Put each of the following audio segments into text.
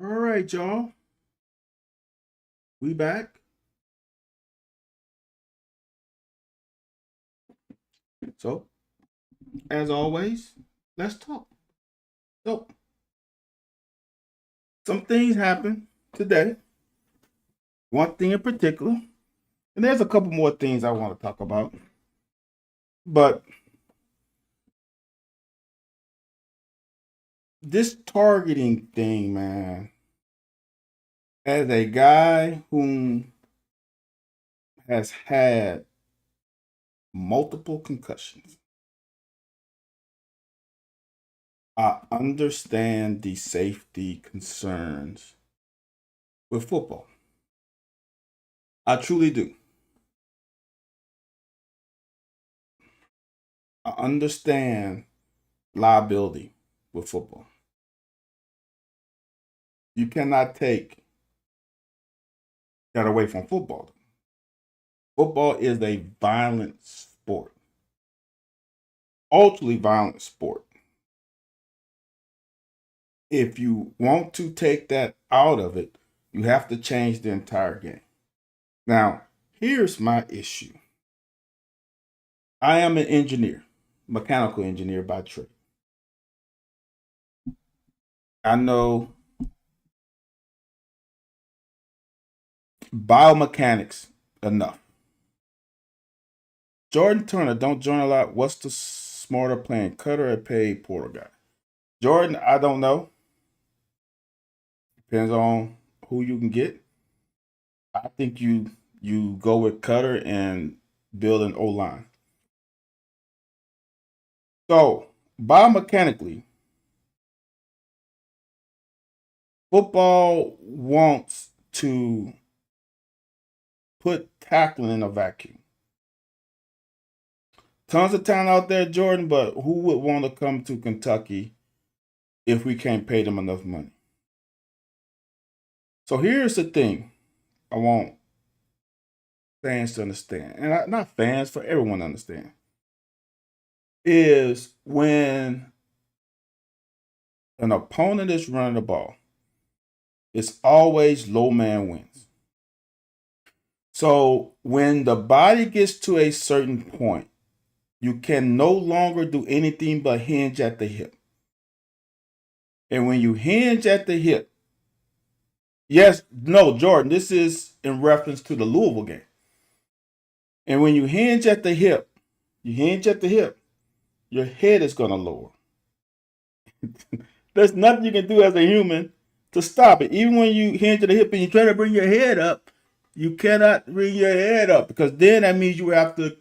All right, y'all. We back. So, as always, let's talk. So, some things happened today. One thing in particular, and there's a couple more things I want to talk about. But this targeting thing, man, as a guy who has had multiple concussions, I understand the safety concerns with football. I truly do. I understand liability with football. You cannot take that away from football. Football is a violent sport, ultra violent sport. If you want to take that out of it, you have to change the entire game. Now, here's my issue. I am an engineer, mechanical engineer by trade. I know biomechanics enough. Jordan Turner don't join a lot. What's the smarter playing, Cutter or Pay Porter guy? Jordan, I don't know. Depends on who you can get. I think you go with Cutter and build an O line. So biomechanically, football wants to put tackling in a vacuum. Tons of talent out there, Jordan, but who would want to come to Kentucky if we can't pay them enough money? So here's the thing I want fans to understand, and not fans, for everyone to understand, is when an opponent is running the ball, it's always low man wins. So when the body gets to a certain point, you can no longer do anything but hinge at the hip. And when you hinge at the hip, yes, no, Jordan, this is in reference to the Louisville game. And when you hinge at the hip, your head is going to lower. There's nothing you can do as a human to stop it. Even when you hinge at the hip and you try to bring your head up, you cannot bring your head up because then that means you have to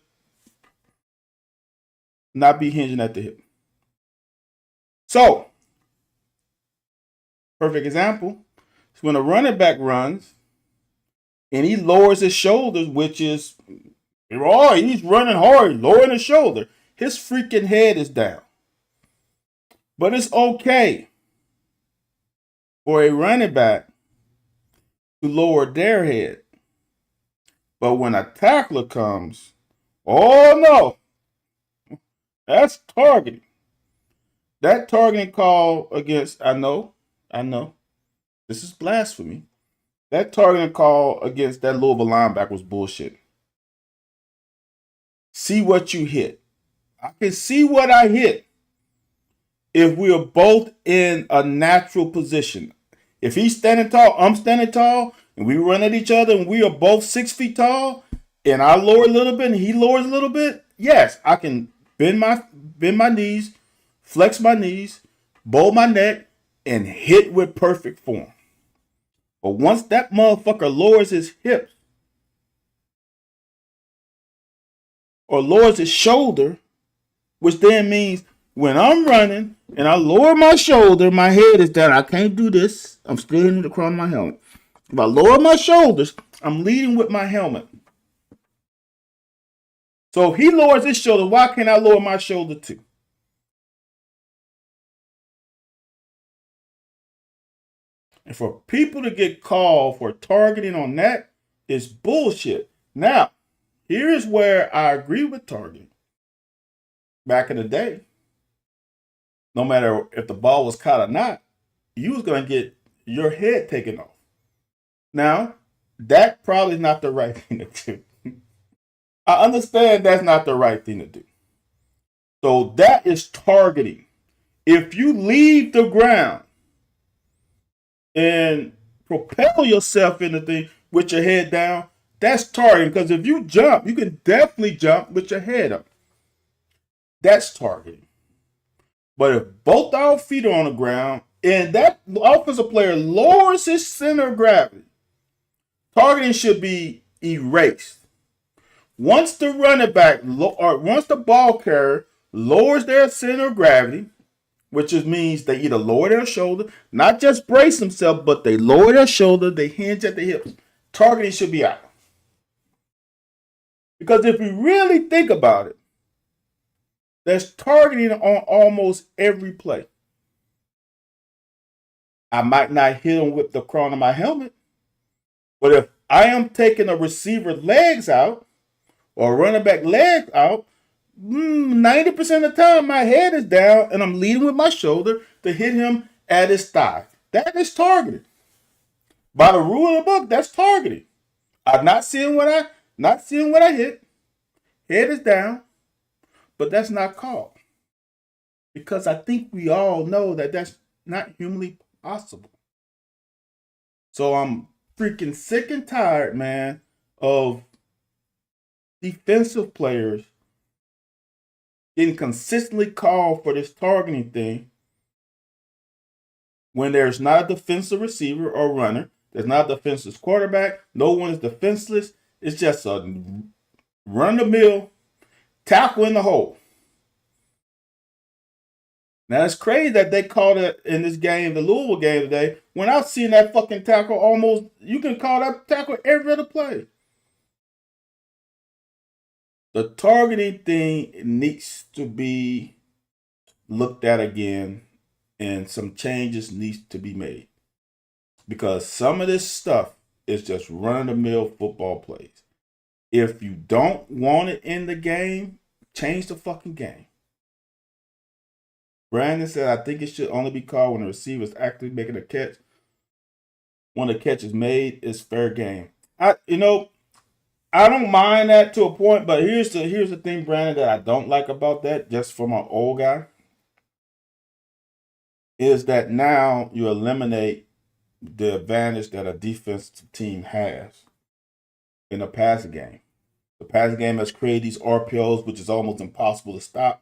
not be hinging at the hip. So, perfect example is when a running back runs and he lowers his shoulders, which is, oh, he's running hard, lowering his shoulder. His freaking head is down. But it's okay for a running back to lower their head. But when a tackler comes, oh no, that's targeting. That targeting call against, I know, this is blasphemy. That targeting call against that Louisville linebacker was bullshit. See what you hit. I can see what I hit if we are both in a natural position. If he's standing tall, I'm standing tall, and we run at each other and we are both 6 feet tall, and I lower a little bit and he lowers a little bit, yes, I can bend my knees, flex my knees, bow my neck, and hit with perfect form. But once that motherfucker lowers his hips or lowers his shoulder, which then means when I'm running and I lower my shoulder, my head is down. I can't do this. I'm still in the crown of my helmet. If I lower my shoulders, I'm leading with my helmet. So if he lowers his shoulder, why can't I lower my shoulder too? And for people to get called for targeting on that is bullshit. Now, here is where I agree with targeting. Back in the day, no matter if the ball was caught or not, you was gonna get your head taken off. Now, that probably is not the right thing to do. I understand that's not the right thing to do. So that is targeting. If you leave the ground and propel yourself into things with your head down, that's targeting. Because if you jump, you can definitely jump with your head up. That's targeting. But if both our feet are on the ground and that offensive player lowers his center of gravity, targeting should be erased. Once the running back or once the ball carrier lowers their center of gravity, which just means they either lower their shoulder, not just brace themselves, but they lower their shoulder, they hinge at the hips. Targeting should be out. Because if you really think about it, there's targeting on almost every play. I might not hit them with the crown of my helmet, but if I am taking a receiver legs out or running back legs out, 90% of the time my head is down and I'm leading with my shoulder to hit him at his thigh. That is targeting. By the rule of the book, that's targeting. I'm not seeing what I hit. Head is down, but that's not called. Because I think we all know that that's not humanly possible. So I'm freaking sick and tired, man, of defensive players getting consistently called for this targeting thing when there's not a defensive receiver or runner, there's not a defensive quarterback, no one is defenseless. It's just a run-the-mill tackle in the hole. Now, it's crazy that they called it in this game, the Louisville game today, when I've seen that fucking tackle almost, you can call that tackle every other play. The targeting thing needs to be looked at again, and some changes needs to be made. Because some of this stuff is just run-of-the-mill football plays. If you don't want it in the game, change the fucking game. Brandon said, I think it should only be called when the receiver is actually making a catch. When the catch is made, it's fair game. I don't mind that to a point, but here's the thing, Brandon, that I don't like about that, just from an old guy, is that now you eliminate the advantage that a defensive team has in a passing game. The passing game has created these RPOs, which is almost impossible to stop.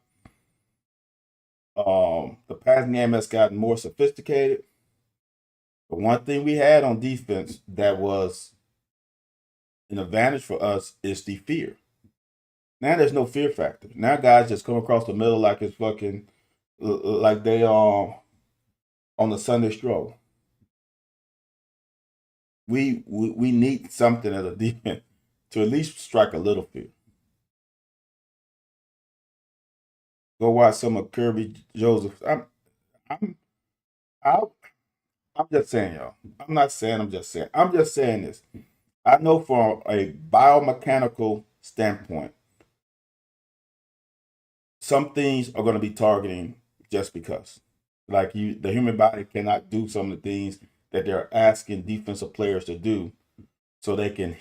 The passing game has gotten more sophisticated. But one thing we had on defense that was an advantage for us is the fear. Now there's no fear factor. Now guys just come across the middle like it's fucking like they on the Sunday stroll. We need something as a defense to at least strike a little fear. Go watch some of Kirby Joseph. I'm just saying, y'all. I'm not saying. I'm just saying. I'm just saying this. I know from a biomechanical standpoint, some things are going to be targeting just because. Like the human body cannot do some of the things that they're asking defensive players to do, so they can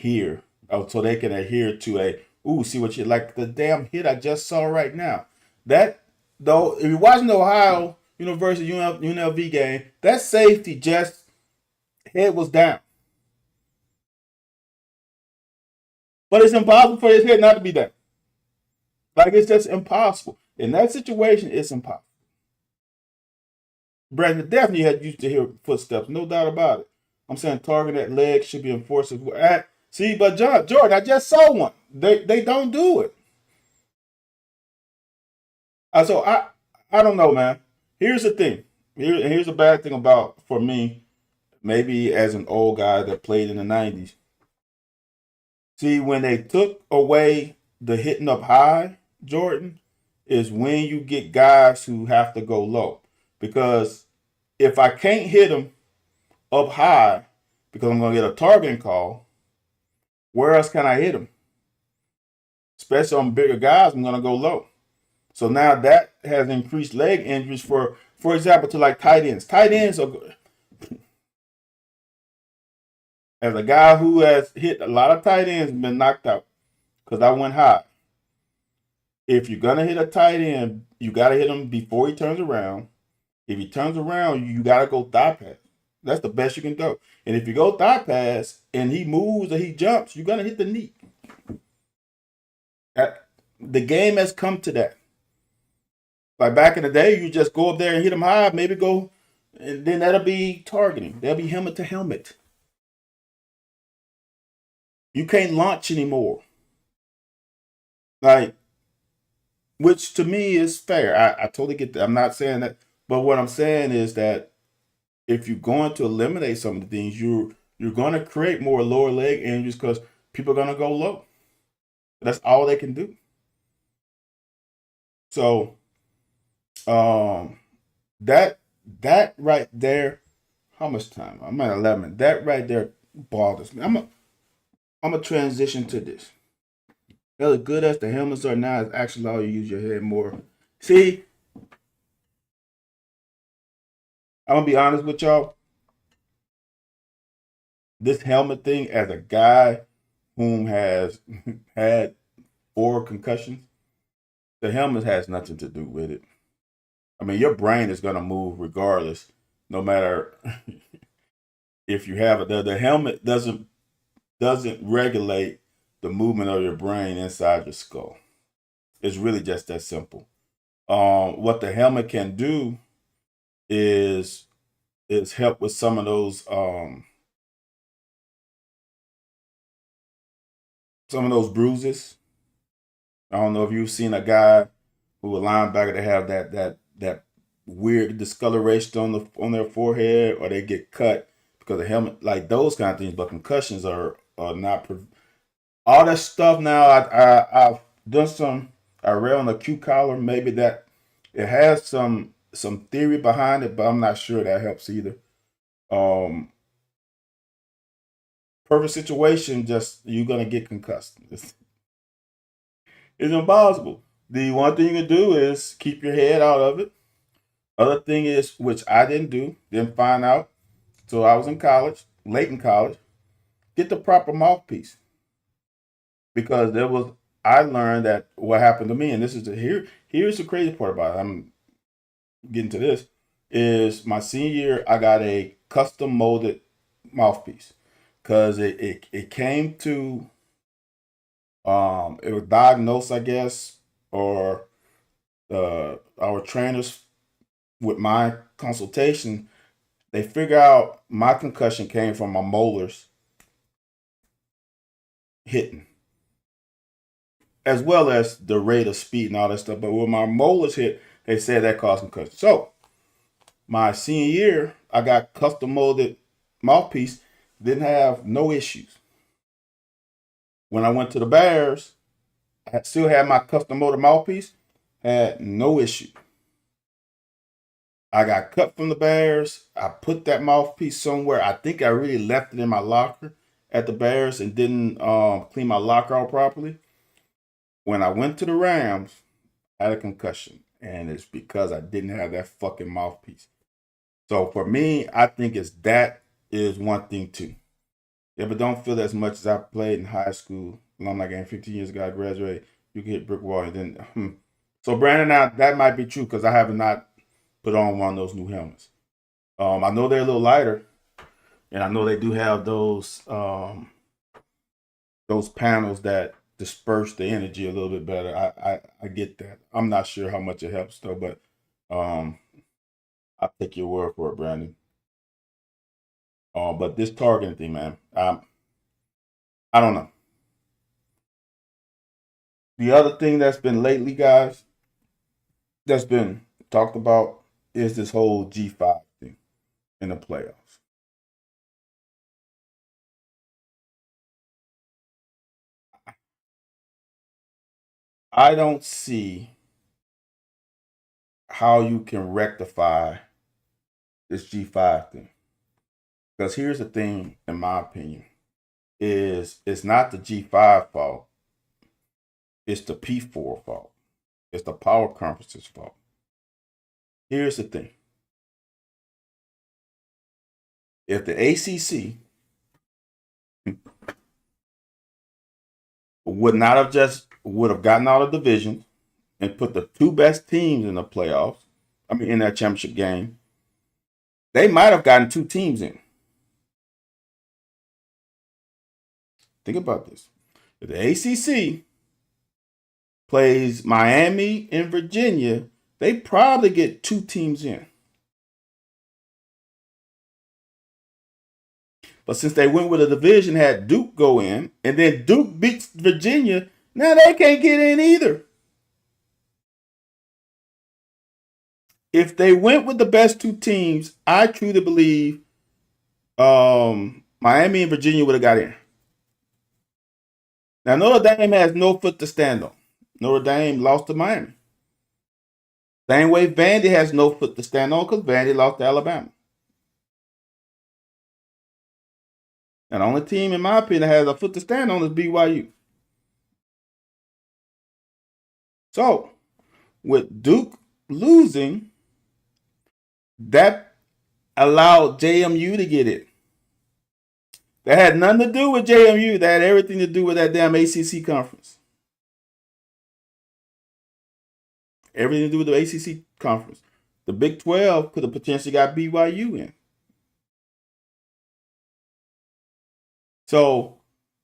so they can adhere to see what you like the damn hit I just saw right now. That though, if you're watching the Ohio University UNLV game, that safety just head was down. But it's impossible for his head not to be down. Like, it's just impossible. In that situation, it's impossible. Brandon definitely had used to hear footsteps, no doubt about it. I'm saying targeting that leg should be enforced as well. See, but Jordan, I just saw one. They don't do it. So I don't know, man. Here's the thing. Here's a bad thing for me, maybe as an old guy that played in the 90s. See, when they took away the hitting up high, Jordan, is when you get guys who have to go low. Because if I can't hit them up high because I'm going to get a targeting call, where else can I hit them? Especially on bigger guys, I'm going to go low. So now that has increased leg injuries for example, to like tight ends. Tight ends are good. As a guy who has hit a lot of tight ends and been knocked out, because I went high. If you're gonna hit a tight end, you gotta hit him before he turns around. If he turns around, you gotta go thigh pass. That's the best you can do. And if you go thigh pass and he moves or he jumps, you're gonna hit the knee. The game has come to that. Like back in the day, you just go up there and hit him high, maybe go, and then that'll be targeting. That'll be helmet to helmet. You can't launch anymore. Like, which to me is fair. I totally get that. I'm not saying that, but what I'm saying is that if you're going to eliminate some of the things, you're going to create more lower leg injuries because people are going to go low. That's all they can do. So, that that right there. How much time? I'm at 11. That right there bothers me. I'm a transition to this. As good as the helmets are now, it's actually allow you to use your head more. See, I'm gonna be honest with y'all. This helmet thing, as a guy whom has had 4 concussions, the helmet has nothing to do with it. I mean, your brain is gonna move regardless, no matter if you have it. The helmet doesn't regulate the movement of your brain inside your skull. It's really just that simple. What the helmet can do is help with some of those bruises. I don't know if you've seen a guy who a linebacker to have that weird discoloration on their forehead, or they get cut because of helmet, like those kind of things. But concussions are not all that stuff. Now I've done some. I read on the Q collar, maybe that it has some theory behind it, but I'm not sure that helps either. Um, Perfect situation, just you're gonna get concussed. It's impossible. The one thing you can do is keep your head out of it. Other thing is, which I didn't do, didn't find out. So I was in college, late in college, get the proper mouthpiece. Because there was I learned that what happened to me, and this is here's the crazy part about it. I'm getting to this, is my senior year I got a custom molded mouthpiece. Cause it came to it was diagnosed, I guess, or our trainers with my consultation, they figure out my concussion came from my molars hitting, as well as the rate of speed and all that stuff. But when my molars hit, they said that caused concussion. So my senior year, I got custom molded mouthpiece, didn't have no issues. When I went to the Bears, I still had my custom molded mouthpiece, had no issue. I got cut from the Bears. I put that mouthpiece somewhere. I think I really left it in my locker at the Bears and didn't clean my locker out properly. When I went to the Rams, I had a concussion, and it's because I didn't have that fucking mouthpiece. So for me, I think that is one thing too. If it don't feel as much as I played in high school, alumni game 15 years ago, I graduated, you can hit brick wall and then. So Brandon, now that might be true because I have not put on one of those new helmets. I know they're a little lighter, and I know they do have those panels that disperse the energy a little bit better. I get that. I'm not sure how much it helps though, but um, I'll take your word for it, Brandon. But this targeting thing, man, I don't know. The other thing that's been lately, guys, that's been talked about is this whole G5 thing in the playoffs. I don't see how you can rectify this G5 thing. Because here's the thing, in my opinion, is it's not the G5 fault, it's the P4 fault. It's the power conference's fault. Here's the thing. If the ACC would have gotten out of division and put the two best teams in the playoffs. I mean, in that championship game, they might have gotten two teams in. Think about this: if the ACC plays Miami and Virginia, they probably get two teams in. But since they went with a division, had Duke go in, and then Duke beats Virginia, now they can't get in either. If they went with the best two teams, I truly believe Miami and Virginia would have got in. Now Notre Dame has no foot to stand on. Notre Dame lost to Miami. Same way Vandy has no foot to stand on because Vandy lost to Alabama. And the only team, in my opinion, that has a foot to stand on is BYU. So, with Duke losing, that allowed JMU to get it. That had nothing to do with JMU. That had everything to do with that damn ACC conference. Everything to do with the ACC conference. The Big 12 could have potentially got BYU in. So,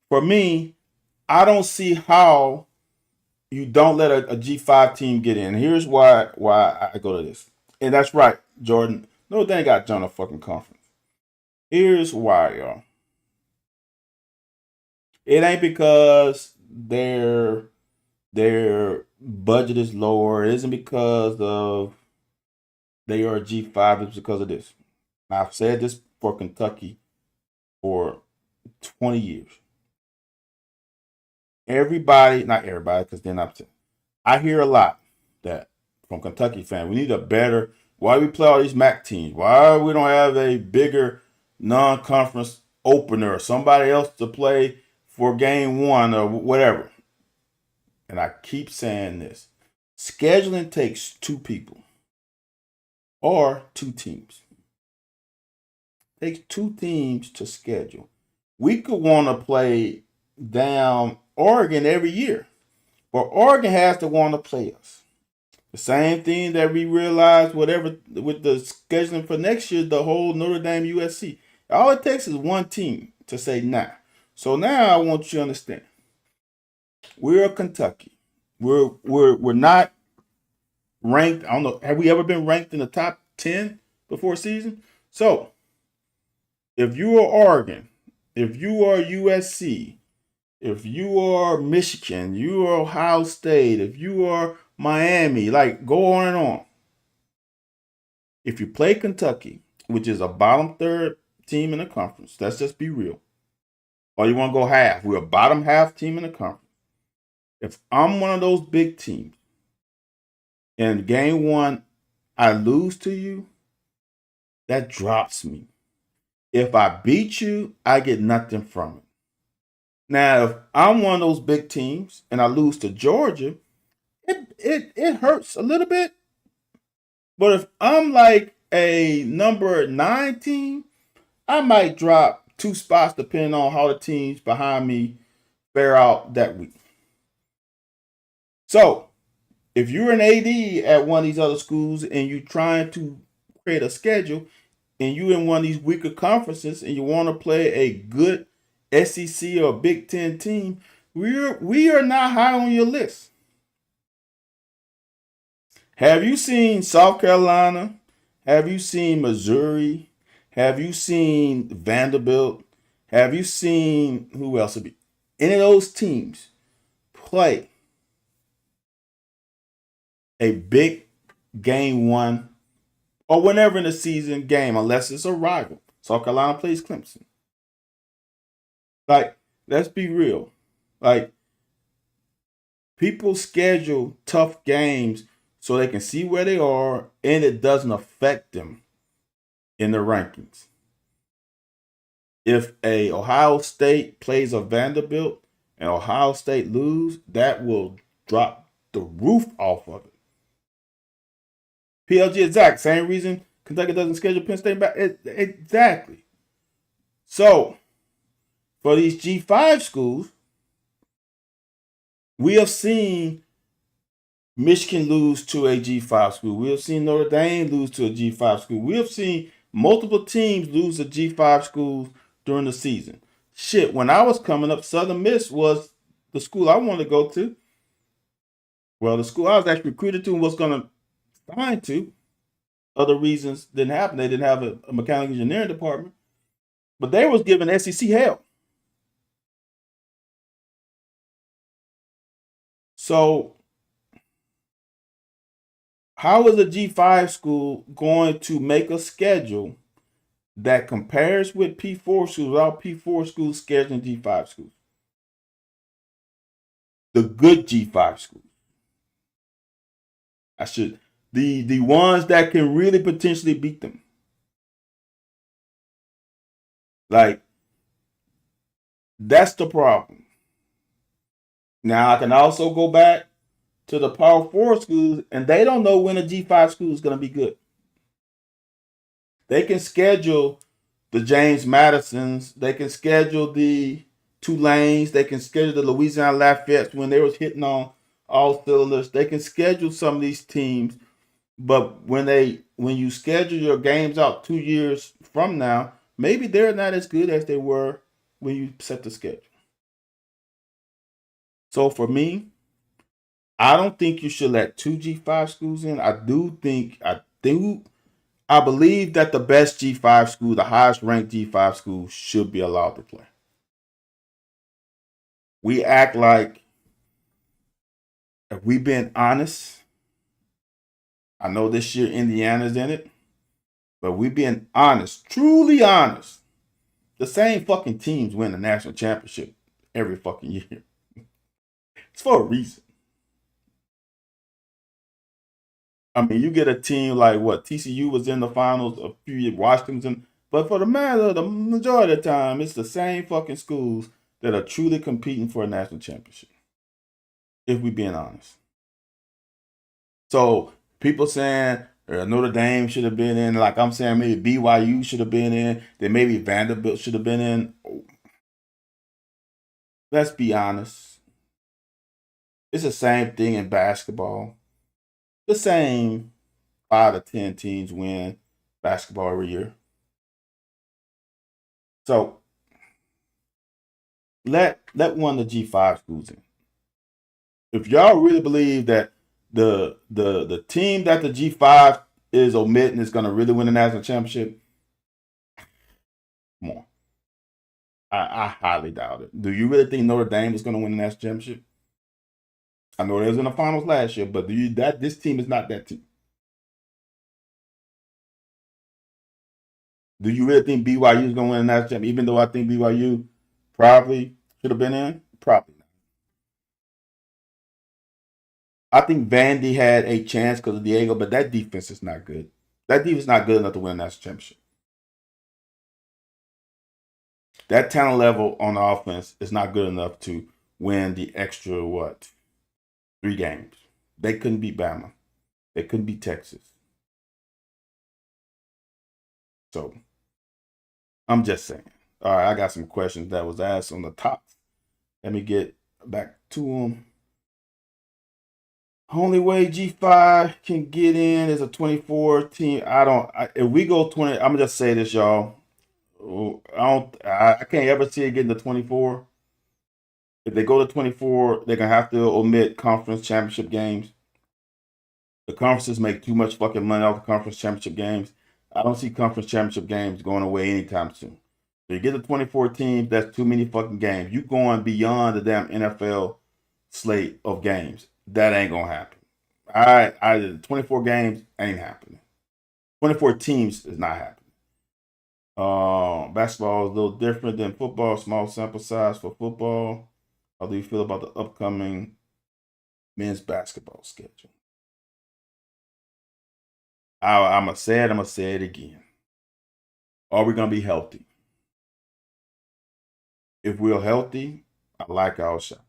for me, I don't see how you don't let a G5 team get in. Here's why I go to this. And that's right, Jordan. No, they ain't got John a fucking conference. Here's why, y'all. It ain't because their budget is lower. It isn't because of they are a G5. It's because of this. I've said this for Kentucky for 20 years. Everybody, not everybody, because they're not. I hear a lot that from Kentucky fans. We need a better. Why do we play all these MAC teams? Why we don't have a bigger non-conference opener or somebody else to play for game one or whatever? And I keep saying this. Scheduling takes two people or two teams. It takes two teams to schedule. We could want to play down Oregon every year, but Oregon has to want to play us. The same thing that we realized, whatever with the scheduling for next year, the whole Notre Dame USC. All it takes is one team to say nah. So now I want you to understand. We're Kentucky. We're not ranked. I don't know. Have we ever been ranked in the top 10 before season? So if you are Oregon, if you are USC, if you are Michigan, you are Ohio State, if you are Miami, like go on and on. If you play Kentucky, which is a bottom third team in the conference, let's just be real. Or you want to go half? We're a bottom half team in the conference. If I'm one of those big teams and game one I lose to you, that drops me. If I beat you, I get nothing from it. Now, if I'm one of those big teams and I lose to Georgia, it hurts a little bit. But if I'm like a number 9 team, I might drop 2 spots depending on how the teams behind me fare out that week. So, if you're an AD at one of these other schools and you're trying to create a schedule and you're in one of these weaker conferences and you want to play a good SEC or Big Ten team, we are not high on your list. Have you seen South Carolina? Have you seen Missouri? Have you seen Vanderbilt? Have you seen who else? Any of those teams play a big game one or whenever in the season game, unless it's a rival? South Carolina plays Clemson. Like, let's be real. Like, people schedule tough games so they can see where they are and it doesn't affect them in the rankings. If a Ohio State plays a Vanderbilt and Ohio State lose, that will drop the roof off of it. PLG exact same reason Kentucky doesn't schedule Penn State back. Exactly. So for these G5 schools, We have seen Michigan lose to a G5 school. We have seen Notre Dame lose to a G5 school. We have seen multiple teams lose to G5 schools during the season. Shit, when I was coming up, Southern Miss was the school I wanted to go to. Well, the school I was actually recruited to and was going to sign to. Other reasons didn't happen. They didn't have a mechanical engineering department. But they was giving SEC hell. So how is a G5 school going to make a schedule that compares with P4 schools without P4 schools scheduling G5 schools? The good G5 schools. The ones that can really potentially beat them. Like, that's the problem. Now I can also go back to the Power 4 schools, and they don't know when a G5 school is going to be good. They can schedule the James Madisons, they can schedule the Tulanes, they can schedule the Louisiana Lafayette when they was hitting on all cylinders. They can schedule some of these teams, but when you schedule your games out 2 years from now, maybe they're not as good as they were when you set the schedule. So for me, I don't think you should let two G5 schools in. I believe that the best G5 school, the highest ranked G5 school, should be allowed to play. We act like, if we've been honest, I know this year Indiana's in it, but we've been honest, truly honest. The same fucking teams win the national championship every fucking year. It's for a reason. I mean, you get a team like what TCU was in the finals a few years, Washington, but for the majority of the time, it's the same fucking schools that are truly competing for a national championship. If we're being honest. So people saying Notre Dame should have been in, like I'm saying maybe BYU should have been in, then maybe Vanderbilt should have been in. Let's be honest. It's the same thing in basketball. The same 5 to 10 teams win basketball every year. So let one of the G5 schools in. If y'all really believe that the team that the G5 is omitting is going to really win the national championship, come on. I highly doubt it. Do you really think Notre Dame is going to win the national championship? I know they was in the finals last year, but this team is not that team. Do you really think BYU is going to win the national championship? Even though I think BYU probably should have been in, probably not. I think Vandy had a chance because of Diego, but that defense is not good. That defense is not good enough to win a national championship. That talent level on the offense is not good enough to win the extra 3 games. They couldn't beat Bama. They couldn't beat Texas. So I'm just saying. All right, I got some questions that was asked on the top. Let me get back to them. Only way G5 can get in is a 24 team. If we go 20, I'm gonna just say this, y'all. I can't ever see it getting to 24. If they go to 24, they're gonna have to omit conference championship games. The conferences make too much fucking money off the conference championship games. I don't see conference championship games going away anytime soon. So you get to 24 teams, that's too many fucking games. You going beyond the damn NFL slate of games. That ain't gonna happen. All right, 24 games ain't happening. 24 teams is not happening. Basketball is a little different than football. Small sample size for football. How do you feel about the upcoming men's basketball schedule? I'm going to say it again. Are we going to be healthy? If we're healthy, I like our shot.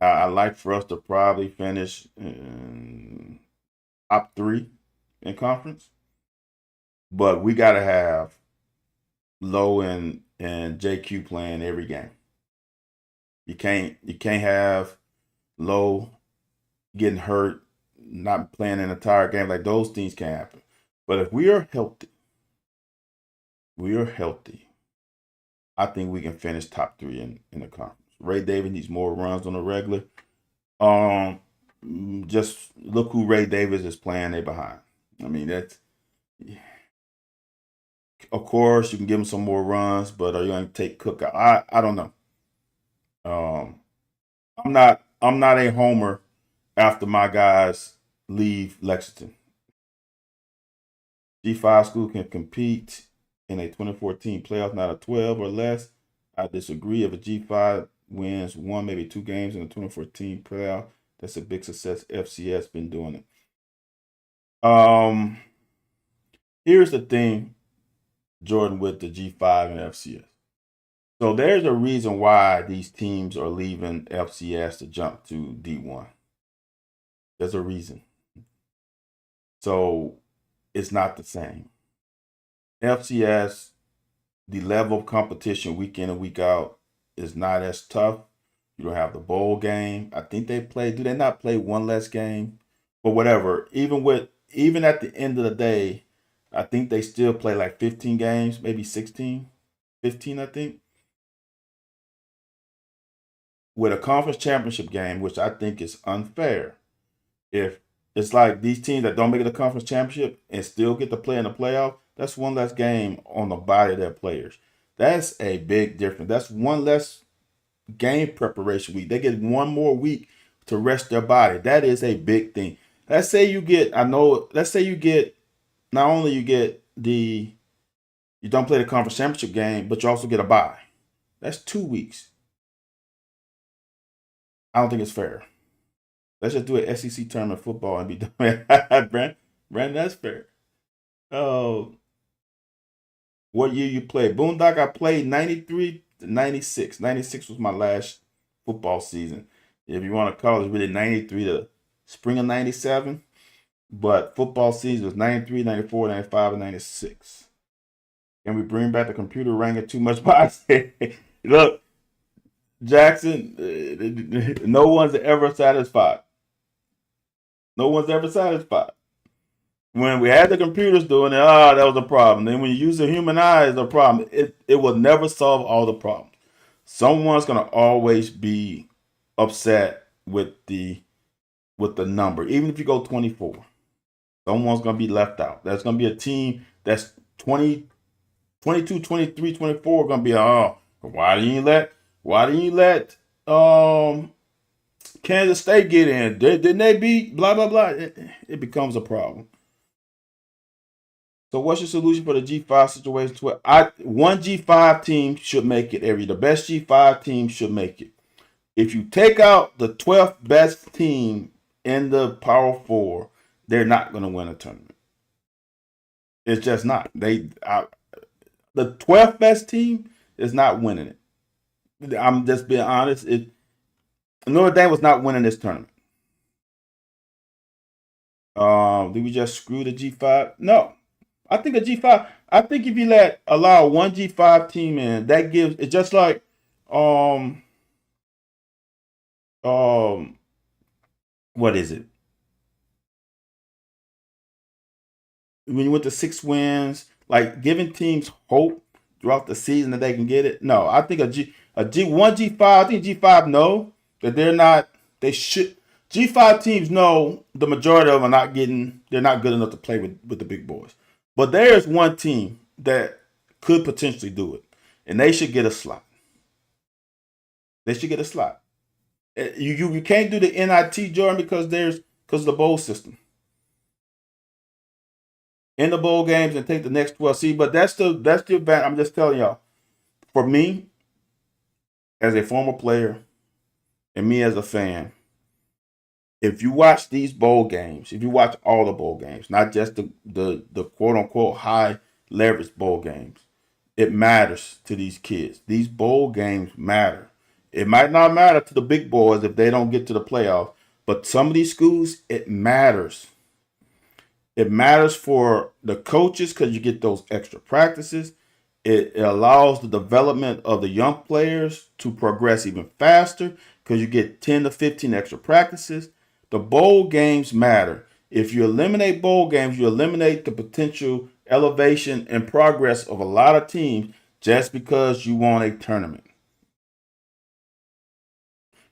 I like for us to probably finish in top 3 in conference. But we got to have Low and JQ playing every game. You can't have Low getting hurt, not playing an entire game. Like those things can happen. But if we are healthy, I think we can finish top 3 in the conference. Ray Davis needs more runs on the regular. Um, just look who Ray Davis is playing. They behind. I mean, that's of course you can give him some more runs, but are you going to take Cook out? I don't know. Um, I'm not a homer after my guys leave Lexington. G5 school can compete in a 2014 playoff, not a 12 or less. I disagree. If a G5 wins one, maybe 2 games in the 2014 playoff, that's a big success. FCS been doing it. Here's the thing, Jordan, with the G5 and FCS. So there's a reason why these teams are leaving FCS to jump to D1. There's a reason. So it's not the same. FCS, the level of competition week in and week out is not as tough. You don't have the bowl game. I think do they not play one less game? But whatever. Even at the end of the day, I think they still play like 15 games, maybe 16, 15, I think. With a conference championship game, which I think is unfair. If it's like these teams that don't make it a conference championship and still get to play in the playoff, that's one less game on the body of their players. That's a big difference. That's one less game preparation week. They get one more week to rest their body. That is a big thing. Let's say you get not only you don't play the conference championship game, but you also get a bye. That's 2 weeks. I don't think it's fair. Let's just do an SEC tournament football and be done. Brandon, that's fair. Oh, what year you played? Boondock, I played 93 to 96. 96 was my last football season. If you want to call it, really 93 to spring of 97. But football season was 93, 94, 95, and 96. Can we bring back the computer ranking too much? Look, Jackson, no one's ever satisfied. No one's ever satisfied. When we had the computers doing it, that was a problem. Then when you use the human eye, it's a problem. It will never solve all the problems. Someone's gonna always be upset with the number. Even if you go 24, someone's gonna be left out. There's gonna be a team that's 20, 22, 23, 24 gonna be why didn't you let Kansas State get in? Didn't they beat blah blah blah? It becomes a problem. So what's your solution for the G5 situation? One G5 team should make it. The best G5 team should make it. If you take out the 12th best team in the Power 4, they're not going to win a tournament. It's just not. The 12th best team is not winning it. I'm just being honest. Notre Dame was not winning this tournament. Did we just screw the G5? No. I think a G5. I think if you allow one G5 team in, that gives it's just like what is it? When you went to 6 wins, like giving teams hope throughout the season that they can get it. No, I think one G5. I think G5 know that they should. G5 teams know the majority of them they're not good enough to play with the big boys. But there's one team that could potentially do it, and they should get a slot. They should get a slot. You can't do the NIT, Jordan, because of the bowl system. In the bowl games and take the next 12. See, but that's the advantage. I'm just telling y'all. For me, as a former player, and me as a fan, if you watch these bowl games, if you watch all the bowl games, not just the quote unquote high leverage bowl games, it matters to these kids. These bowl games matter. It might not matter to the big boys if they don't get to the playoff, but some of these schools, it matters. It matters for the coaches because you get those extra practices. It allows the development of the young players to progress even faster because you get 10 to 15 extra practices. The bowl games matter. If you eliminate bowl games, you eliminate the potential elevation and progress of a lot of teams just because you won a tournament.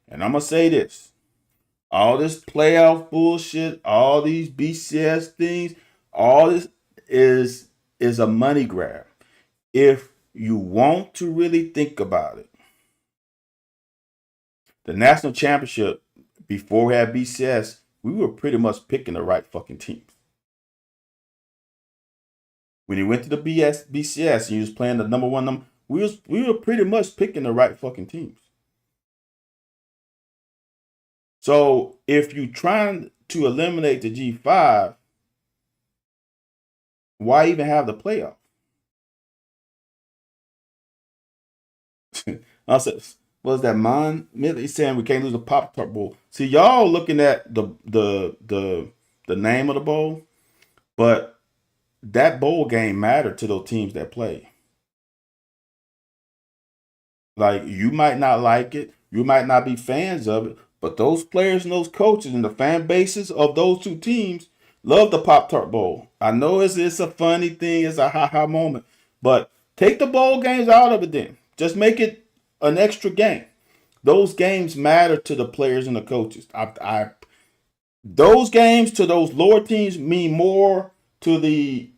And I'm going to say this. All this playoff bullshit, all these BCS things, all this is a money grab. If you want to really think about it, the national championship before we had BCS, we were pretty much picking the right fucking teams. When you went to the BCS and you was playing the number one number, we were pretty much picking the right fucking teams. So if you trying to eliminate the G5, why even have the playoff? I said, what is that, man? He's saying we can't lose the Pop-Tart Bowl. See, y'all looking at the name of the bowl, but that bowl game mattered to those teams that play. Like, you might not like it, you might not be fans of it, but those players and those coaches and the fan bases of those two teams love the Pop-Tart Bowl. I know it's a funny thing, it's a ha-ha moment, but take the bowl games out of it then. Just make it an extra game. Those games matter to the players and the coaches. Those games to those lower teams mean more to the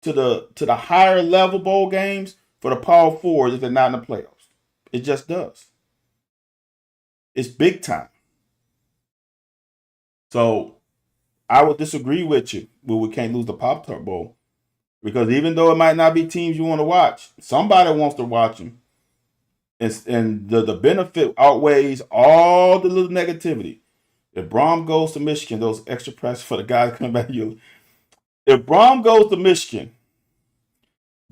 higher level bowl games for the Power Fours if they're not in the playoffs. It just does. It's big time. So I would disagree with you when we can't lose the Pop-Tart Bowl. Because even though it might not be teams you want to watch, somebody wants to watch them. And the benefit outweighs all the little negativity. If Brom goes to Michigan, those extra press for the guys coming back. If Brom goes to Michigan,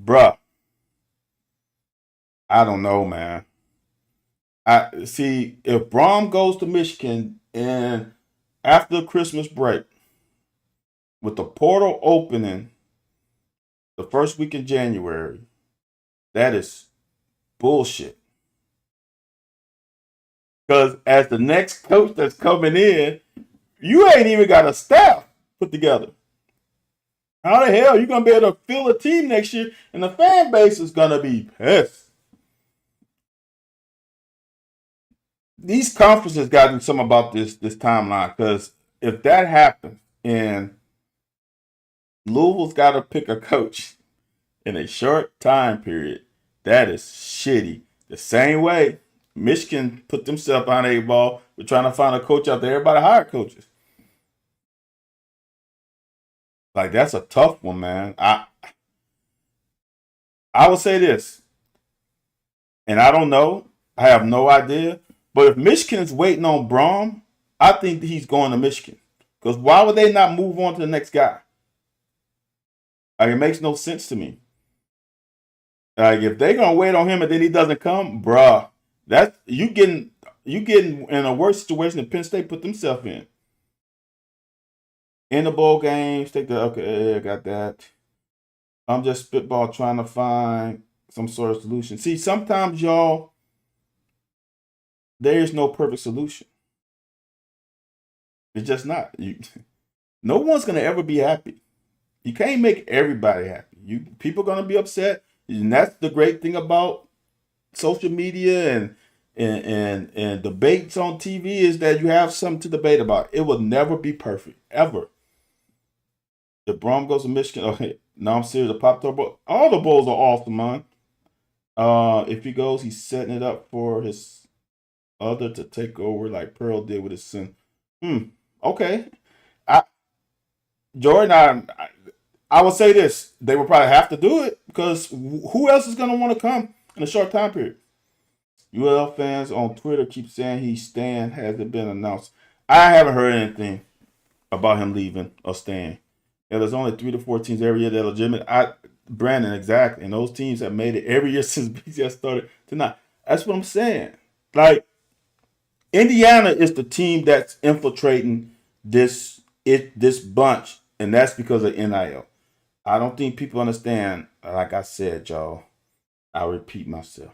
bruh, I don't know, man. I see if Brom goes to Michigan and after the Christmas break, with the portal opening the first week in January, that is bullshit. Because as the next coach that's coming in, you ain't even got a staff put together. How the hell are you going to be able to fill a team next year and the fan base is going to be pissed? These conferences got to do something about this timeline, because if that happens and Louisville's got to pick a coach in a short time period, that is shitty. The same way Michigan put themselves on a ball. We're trying to find a coach out there. Everybody hired coaches. Like, that's a tough one, man. I would say this, and I don't know. I have no idea. But if Michigan's waiting on Brom, I think he's going to Michigan. Because why would they not move on to the next guy? Like, it makes no sense to me. Like, if they're gonna wait on him and then he doesn't come, bruh, that's you getting in a worse situation than Penn State put themselves in. In the bowl games, okay, I got that. I'm just spitball trying to find some sort of solution. See, sometimes y'all, there is no perfect solution. It's just not. No one's gonna ever be happy. You can't make everybody happy. People are gonna be upset. And that's the great thing about social media and debates on TV, is that you have something to debate about. It will never be perfect, ever. If Brom goes to Michigan, okay, no, I'm serious. The Pop-Tart Bowl, all the bowls are awesome, man. If he goes, he's setting it up for his other to take over, like Pearl did with his son. Okay. Jordan, I would say this. They will probably have to do it, because who else is going to want to come in a short time period? UL fans on Twitter keep saying he's staying. Hasn't been announced. I haven't heard anything about him leaving or staying. Yeah, there's only 3 to 4 teams every year that are legitimate. Brandon, exactly. And those teams have made it every year since BCS started to now. That's what I'm saying. Like, Indiana is the team that's infiltrating this bunch, and that's because of NIL. I don't think people understand, like I said, y'all. I'll repeat myself.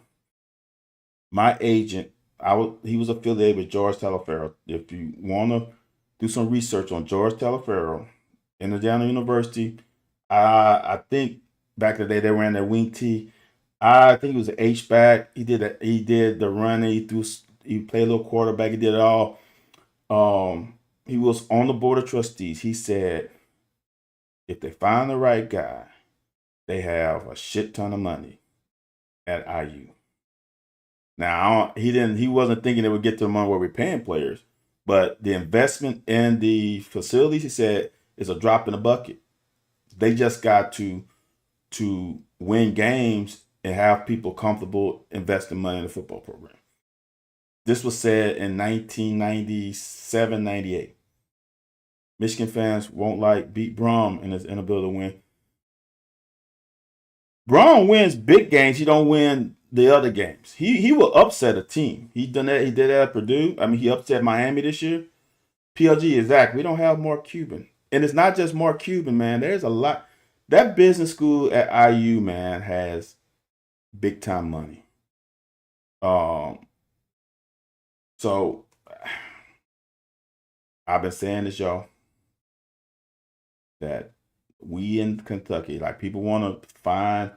My agent, he was affiliated with George Talaferro. If you want to do some research on George Talaferro, Indiana University, I think back in the day they ran their wing T. I think he was an H back. He did the running. He played a little quarterback. He did it all. He was on the board of trustees. He said, if they find the right guy, they have a shit ton of money at IU. Now he wasn't thinking it would get to the money where we're paying players, but the investment in the facilities, he said, is a drop in the bucket. They just got to win games and have people comfortable investing money in the football program. This was said in 1997, 98. Michigan fans won't beat Brom in his inability to win. Brom wins big games. He don't win the other games. He will upset a team. He did that at Purdue. I mean, he upset Miami this year. PLG, exactly. We don't have Mark Cuban. And it's not just Mark Cuban, man. There's a lot. That business school at IU, man, has big time money. So I've been saying this, y'all, that we in Kentucky, like, people want to find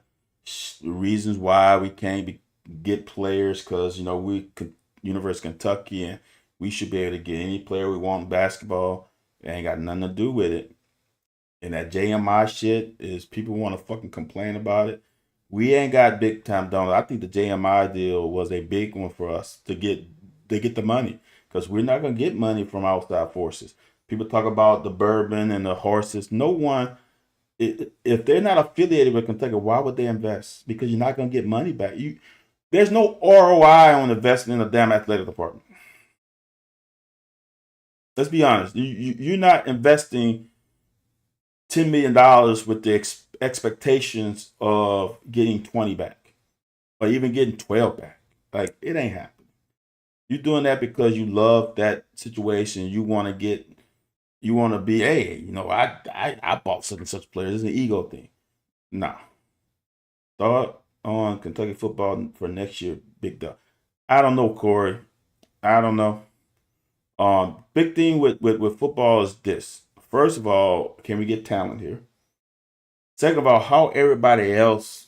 reasons why we can't get players because, we University of Kentucky and we should be able to get any player we want in basketball. It ain't got nothing to do with it. And that JMI shit is, people want to fucking complain about it. We ain't got big time dollars. I think the JMI deal was a big one for us to get the money, because we're not gonna get money from outside forces. People talk about the bourbon and the horses. No one, if they're not affiliated with Kentucky, why would they invest? Because you're not gonna get money back. There's no ROI on investing in a damn athletic department. Let's be honest. You're not investing $10 million with the expectations of getting 20 back or even getting 12 back. Like, it ain't happening. You're doing that because you love that situation. You want to be, hey, I bought such players. It's an ego thing. Nah. Thought on Kentucky football for next year, big dog. I don't know, Corey. I don't know. Big thing with football is this. First of all, can we get talent here? Second of all, how everybody else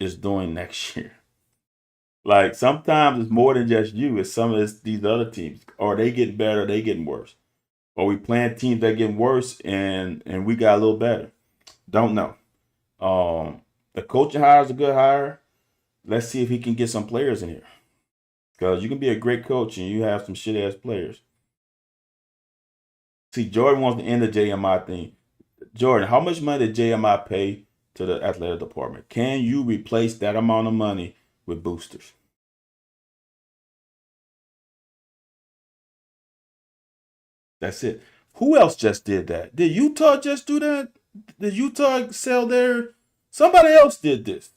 is doing next year. Like, sometimes it's more than just you. It's some of these other teams. Are they getting better? Or they getting worse? Or we playing teams that getting worse and we got a little better? Don't know. The coaching hire is a good hire. Let's see if he can get some players in here. Because you can be a great coach and you have some shit-ass players. See, Jordan wants to end the JMI thing. Jordan, how much money did JMI pay to the athletic department? Can you replace that amount of money with boosters? That's it. Who else just did that? Did Utah just do that? Did Utah sell their? Somebody else did this.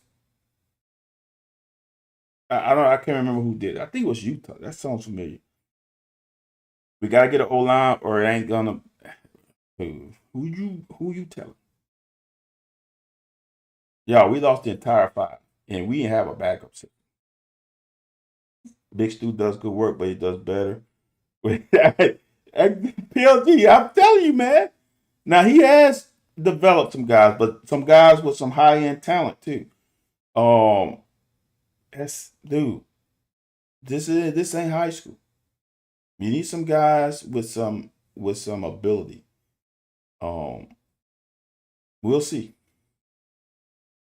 I can't remember who did it. I think it was Utah. That sounds familiar. We gotta get an O line, or it ain't gonna. Who you telling? Yeah, we lost the entire five, and we didn't have a backup system. Big Stu does good work, but he does better. PLG, I'm telling you, man. Now, he has developed some guys, but some guys with some high end talent too. Dude. This ain't high school. You need some guys with some ability. We'll see.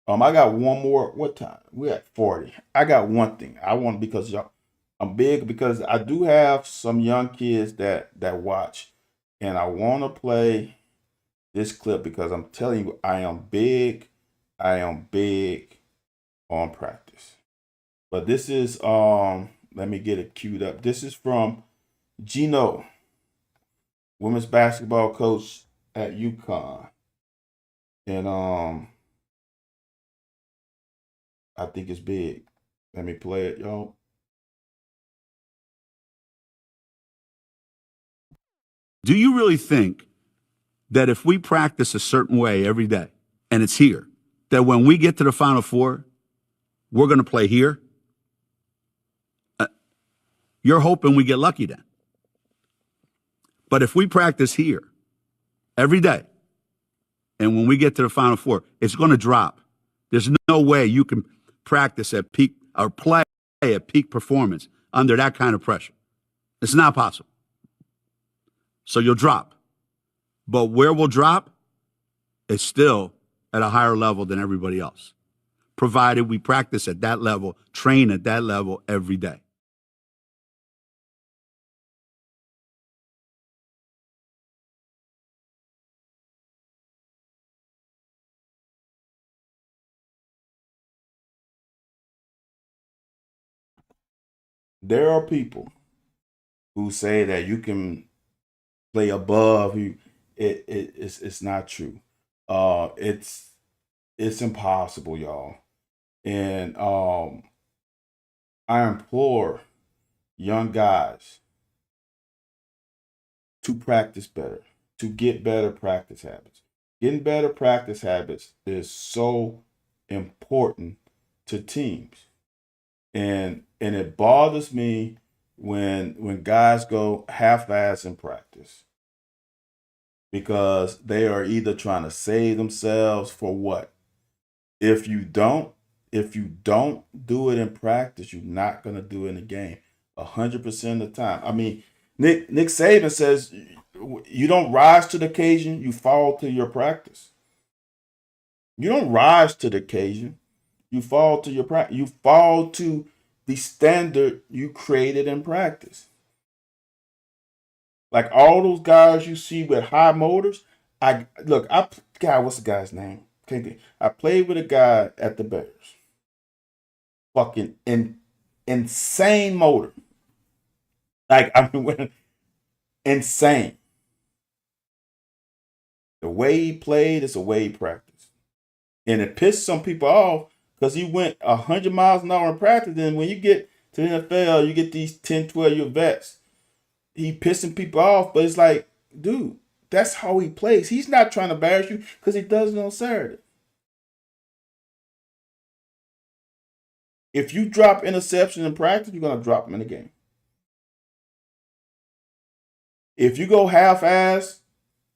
I got one more. What time? We're at 40. I got one thing. I want, because y'all, I'm big because I do have some young kids that watch, and I want to play this clip because I'm telling you, I am big on practice. But this is let me get it queued up. This is from Gino, women's basketball coach at UConn. And I think it's big. Let me play it, y'all. Do you really think that if we practice a certain way every day, and it's here, that when we get to the Final Four, we're going to play here. You're hoping we get lucky then. But if we practice here every day, and when we get to the Final Four, it's going to drop. There's no way you can practice at peak or play at peak performance under that kind of pressure. It's not possible. So you'll drop. But where we'll drop is still at a higher level than everybody else, provided we practice at that level, train at that level every day. There are people who say that you can play above you. It's not true. It's impossible, y'all. And I implore young guys to practice better, to get better practice habits. Getting better practice habits is so important to teams. And it bothers me when guys go half-ass in practice, because they are either trying to save themselves for what? If you don't do it in practice, you're not gonna do it in the game 100% of the time. I mean, Nick Saban says you don't rise to the occasion, you fall to your practice. You don't rise to the occasion, you fall to your practice. You fall to the standard you created in practice. Like all those guys you see with high motors. What's the guy's name? I played with a guy at the Bears. Fucking insane motor. Like, I mean, insane. The way he played is the way he practiced. And it pissed some people off because he went 100 miles an hour in practice. And when you get to the NFL, you get these 10, 12-year vets. He pissing people off, but it's like, dude, that's how he plays. He's not trying to embarrass you because he does it on Saturday. If you drop interception in practice, you're going to drop them in the game. If you go half-ass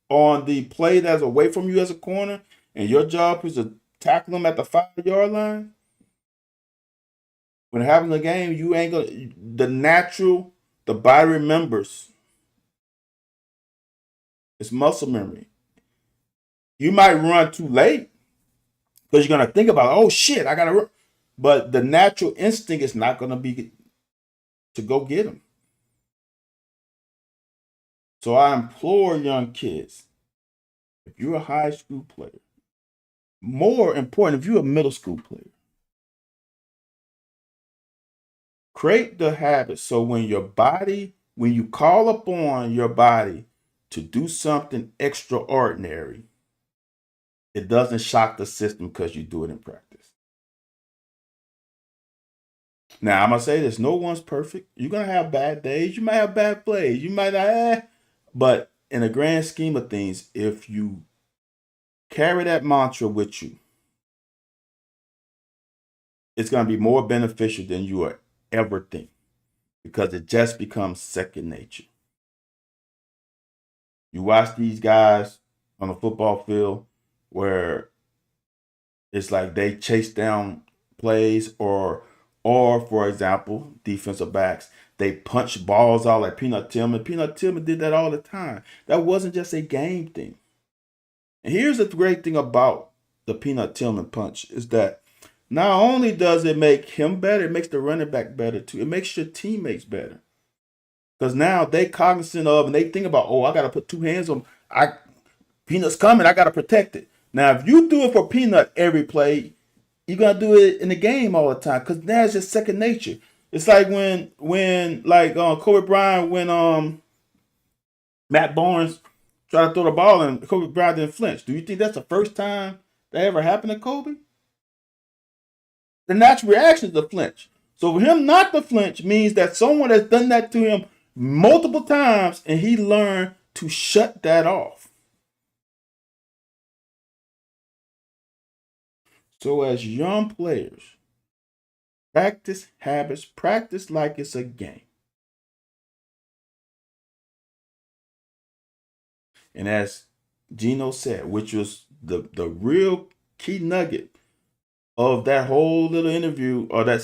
on the play that's away from you as a corner, and your job is to tackle them at the 5-yard line, when it happens in the game, you ain't gonna. The body remembers. It's muscle memory. You might run too late because you're gonna think about, oh shit, I gotta run. But the natural instinct is not gonna be to go get them. So I implore young kids, if you're a high school player, more important, if you're a middle school player, create the habit so when you call upon your body to do something extraordinary, it doesn't shock the system because you do it in practice. Now, I'm going to say this. No one's perfect. You're going to have bad days. You might have bad plays. You might not, but in the grand scheme of things, if you carry that mantra with you, it's going to be more beneficial than you will ever think, because it just becomes second nature. You watch these guys on the football field where it's like they chase down plays, or for example, defensive backs, they punch balls out like Peanut Tillman. Peanut Tillman did that all the time. That wasn't just a game thing. And here's the great thing about the Peanut Tillman punch is that not only does it make him better, it makes the running back better too. It makes your teammates better. Because now they cognizant of and they think about, oh, I got to put two hands on. Peanut's coming. I got to protect it. Now, if you do it for Peanut every play, you're going to do it in the game all the time, because that's just second nature. It's like when Kobe Bryant, when Matt Barnes tried to throw the ball and Kobe Bryant didn't flinch. Do you think that's the first time that ever happened to Kobe? The natural reaction is to flinch. So for him not to flinch means that someone has done that to him multiple times and he learned to shut that off. So as young players, Practice habits. Practice like it's a game. And as Gino said, which was the real key nugget of that whole little interview or that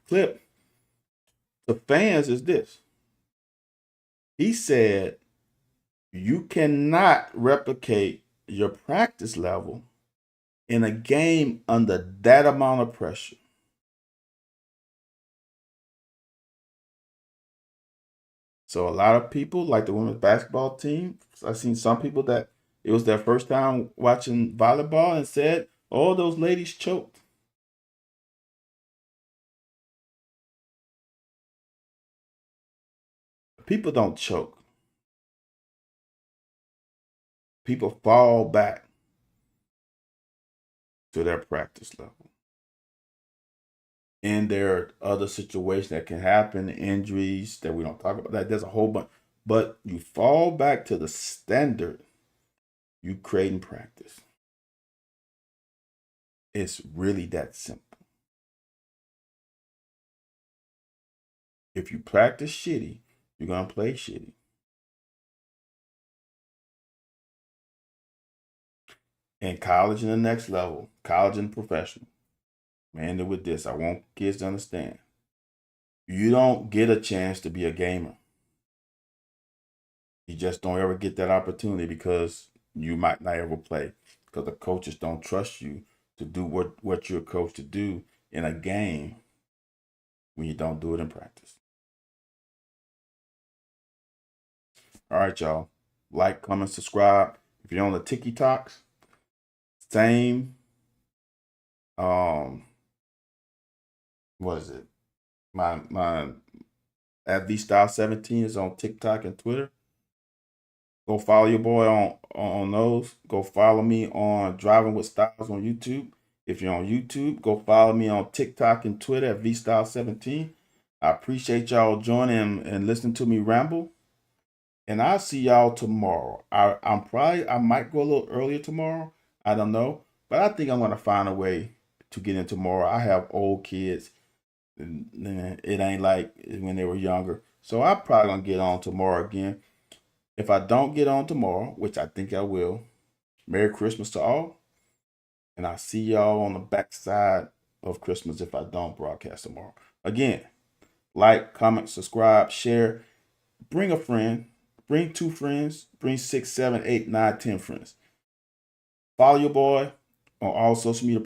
clip, the fans is this. He said, you cannot replicate your practice level in a game under that amount of pressure. So a lot of people, like the women's basketball team, I've seen some people that it was their first time watching volleyball and said, oh, those ladies choked. People don't choke. People fall back to their practice level. And there are other situations that can happen, injuries that we don't talk about. That there's a whole bunch. But you fall back to the standard you create in practice. It's really that simple. If you practice shitty, you're going to play shitty. In college and the next level, college and professional, man, with this, I want kids to understand. You don't get a chance to be a gamer. You just don't ever get that opportunity because you might not ever play because the coaches don't trust you to do what you're coached to do in a game when you don't do it in practice. All right, y'all. Like, comment, subscribe. If you're on the TikToks, same. What is it? My at VStyle17 is on TikTok and Twitter. Go follow your boy on those. Go follow me on Driving with Styles on YouTube. If you're on YouTube, go follow me on TikTok and Twitter at VStyle17. I appreciate y'all joining and listening to me ramble. And I'll see y'all tomorrow. I might go a little earlier tomorrow. I don't know. But I think I'm going to find a way to get in tomorrow. I have old kids. And it ain't like when they were younger. So I'm probably going to get on tomorrow again. If I don't get on tomorrow, which I think I will, Merry Christmas to all. And I'll see y'all on the backside of Christmas if I don't broadcast tomorrow. Again, like, comment, subscribe, share. Bring a friend. Bring 2 friends. Bring 6, 7, 8, 9, 10 friends. Follow your boy on all social media